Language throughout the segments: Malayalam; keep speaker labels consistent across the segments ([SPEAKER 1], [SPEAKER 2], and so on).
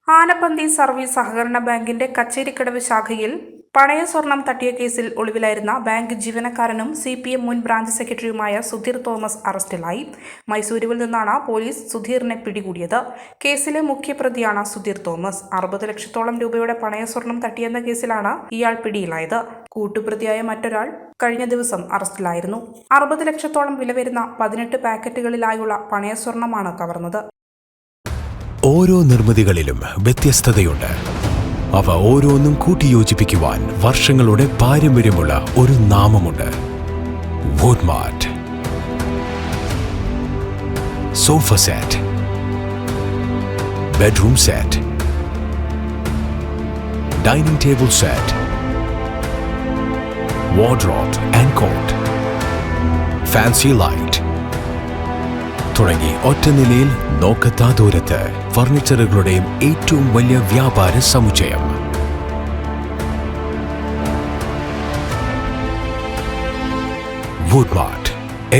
[SPEAKER 1] ആനപ്പന്തി സർവീസ് സഹകരണ ബാങ്കിന്റെ കച്ചേരിക്കടവ് ശാഖയിൽ പണയ സ്വർണം തട്ടിയ കേസിൽ ഒളിവിലായിരുന്ന ബാങ്ക് ജീവനക്കാരനും CPM മുൻ ബ്രാഞ്ച് സെക്രട്ടറിയുമായ സുധീർ തോമസ് അറസ്റ്റിലായി. മൈസൂരുവിൽ നിന്നാണ് പോലീസ് സുധീറിനെ പിടികൂടിയത്. കേസിലെ മുഖ്യപ്രതിയാണ് സുധീർ തോമസ്. 60 ലക്ഷത്തോളം രൂപയുടെ പണയ സ്വർണം തട്ടിയെന്ന കേസിലാണ് ഇയാൾ പിടിയിലായത്. കൂട്ടുപ്രതിയായ മറ്റൊരാൾ കഴിഞ്ഞ ദിവസം അറസ്റ്റിലായിരുന്നു. 60 ലക്ഷത്തോളം വില വരുന്ന 18 പാക്കറ്റുകളിലായുള്ള പണയ സ്വർണമാണ് കവർന്നത്.
[SPEAKER 2] ഓരോ നിർമ്മിതികളിലും വ്യത്യസ്തതയുണ്ട്. അവ ഓരോന്നും കൂട്ടിയോജിപ്പിക്കുവാൻ വർഷങ്ങളുടെ പാരമ്പര്യമുള്ള ഒരു നാമമുണ്ട്. Woodmart. Sofa set, bedroom set, dining table set, wardrobe and cot, fancy light തുടങ്ങി ഒറ്റനിലയിൽ നോക്കത്താ ദൂരത്ത് ഫർണിച്ചറുകളുടെയും ഏറ്റവും വലിയ വ്യാപാര സമുച്ചയം. വുഡ്മാർട്ട്,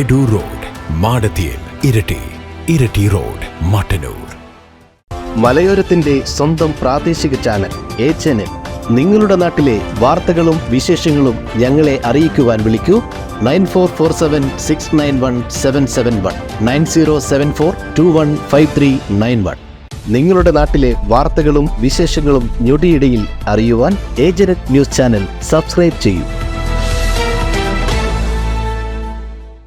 [SPEAKER 2] എഡു റോഡ്, മാടത്തിയിൽ, ഇരട്ടി റോഡ്, മട്ടന്നൂർ.
[SPEAKER 3] മലയോരത്തിന്റെ സ്വന്തം പ്രാദേശിക ചാനൽ HNN. നിങ്ങളുടെ നാട്ടിലെ വാർത്തകളും വിശേഷങ്ങളും ഞങ്ങളെ അറിയിക്കുവാൻ വിളിക്കൂ 9447691771 9074215391. നിങ്ങളുടെ നാട്ടിലെ വാർത്തകളും വിശേഷങ്ങളും ഞൊടിയിടയിൽ അറിയുവാൻ ഏജന്റ് ന്യൂസ് ചാനൽ സബ്സ്ക്രൈബ് ചെയ്യൂ.